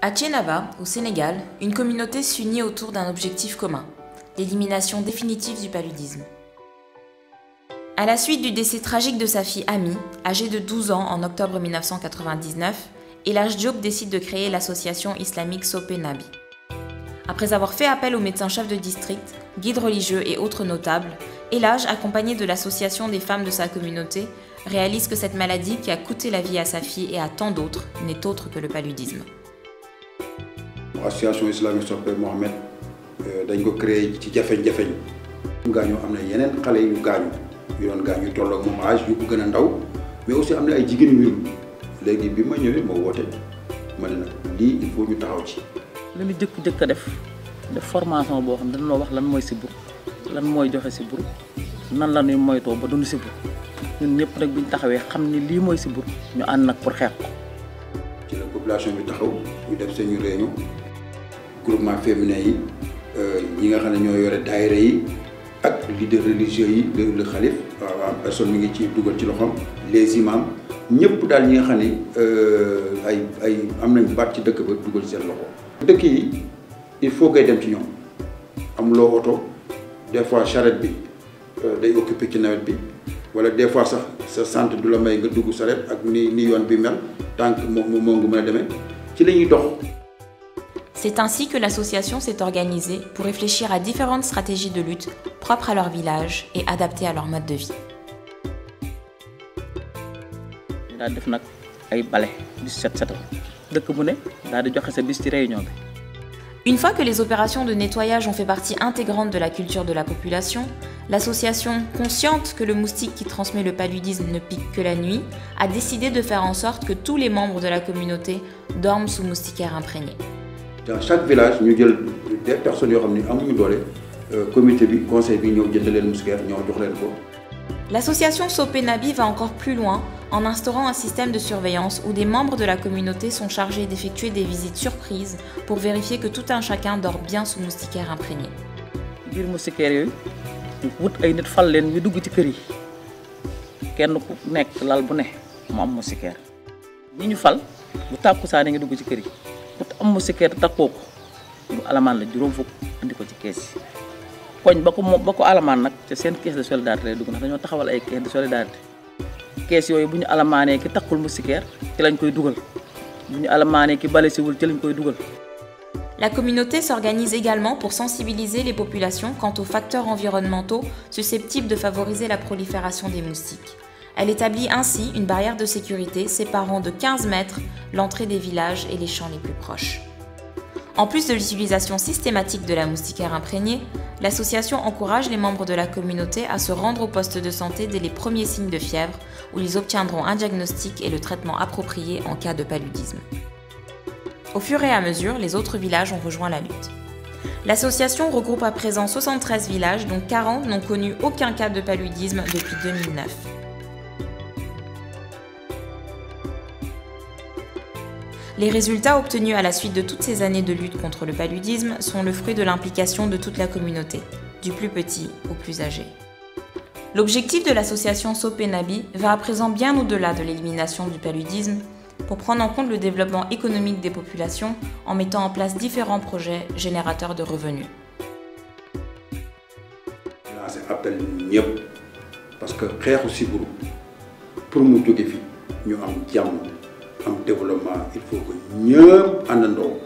À Thiénaba, au Sénégal, une communauté s'unit autour d'un objectif commun, l'élimination définitive du paludisme. À la suite du décès tragique de sa fille Ami, âgée de 12 ans en octobre 1999, El Hadj Diop décide de créer l'association islamique Sopé Nabi. Après avoir fait appel aux médecins-chefs de district, guides religieux et autres notables, El Hadj, accompagné de l'association des femmes de sa communauté, réalise que cette maladie qui a coûté la vie à sa fille et à tant d'autres n'est autre que le paludisme. L'association islamique Sopé Mohamed dañ ko créé ci jafeñ-jafeñ gaañoo am na yeneen xale yu gaañu yu doon gaañu tolloog moom âge yu ko gën a ndaw mais aussi am na ay jigéen yu léegi bi ma ñëwee ma woote ma ne nag lii il faut ñu taxaw ci. li ñu jëkk a def formation boo xam ne dañoo wax lan mooy sibbiru lan mooy joxe sibbiru nan la ñuy moytoo ba duñu sibbiru ñun ñëpp nag bi ñu taxawee xam ni lii mooy sibbiru ñu ànd nag pour xeex ko. ci la population bi taxaw ñu def seen réunion groupement féminin yi ñi nga xam ne ñoo yore daayira yi ak leader religieux yi le xalif waaw personne mi ngi ci dugal ci loxoom les imams ñëpp daal ñi nga xam ne ay am nañ baat ci dëkk ba dugal seen loxo. dëkk yi il faut ngay dem ci ñoom amuloo oto des fois charrette bi day occupé ci nawet bi wala des fois sax sa centre du la may nga dugg charrette ak ni yoon bi mel tant que moo ngi mën a demee ci la ñuy dox. C'est ainsi que l'association s'est organisée pour réfléchir à différentes stratégies de lutte propres à leur village et adaptées à leur mode de vie. ñu daal def nag ay bale bis set dëkk bu ne daal di joxe sa bis ci réunion bi. Une fois que les opérations de nettoyage ont fait partie intégrante de la culture de la population, l'association, consciente que le moustique qui transmet le paludisme ne pique que la nuit, a décidé de faire en sorte que tous les membres de la communauté dorment sous moustiquaires imprégnés. Dans chaque village ñu jël des personnes yoo xam ne amuñu doole comité bi conseil bi ñëw jënd leen moustiquaire ñoo jox leen ko. L'association Sopé Nabi va encore plus loin en instaurant un système de surveillance où des membres de la communauté sont chargés d'effectuer des visites surprises pour vérifier que tout un chacun dort bien sous moustiquaires imprégnés. biir moustiquaire yooyu wut ay nit fal leen ñu dugg ci kër yi kenn ku nekk lal bu ne mu am moustiquaire ñi ñu fal bu tàkkusaan ngi dugg ci kër yi. am moustiquaire takkoo ko bu alamaan la juróom fukk andi ko ci kees yi koñ ba ko alamaan nag te seen caisse de solidarité lay dugg ndax dañoo taxawal ay caisse de solidarité kees yooyu bu ñu alamaanee ki takkul moustiquaire ci lañ koy dugal bu ñu alamaanee ki balesiwul ci lañ koy dugal. La communauté s'organise également pour sensibiliser les populations quant aux facteurs environnementaux susceptibles de favoriser la prolifération des moustiques. Elle établit ainsi une barrière de sécurité séparant de 15 mètres l'entrée des villages et les champs les plus proches. En plus de l'utilisation systématique de la moustiquaire imprégnée, l'association encourage les membres de la communauté à se rendre au poste de santé dès les premiers signes de fièvre, où ils obtiendront un diagnostic et le traitement approprié en cas de paludisme. Au fur et à mesure, les autres villages ont rejoint la lutte. L'association regroupe à présent 73 villages, dont 40 n'ont connu aucun cas de paludisme depuis 2009. Les résultats obtenus à la suite de toutes ces années de lutte contre le paludisme sont le fruit de l'implication de toute la communauté, du plus petit au plus âgé. L'objectif de l'association Sopé Nabi va à présent bien au-delà de l'élimination du paludisme pour prendre en compte le développement économique des populations en mettant en place différents projets générateurs de revenus. Lancé appel ñëpp parce que xeexu sibiru pour mu jóge fi ñu am jàmm am développement il faut que ñëpp àndandoo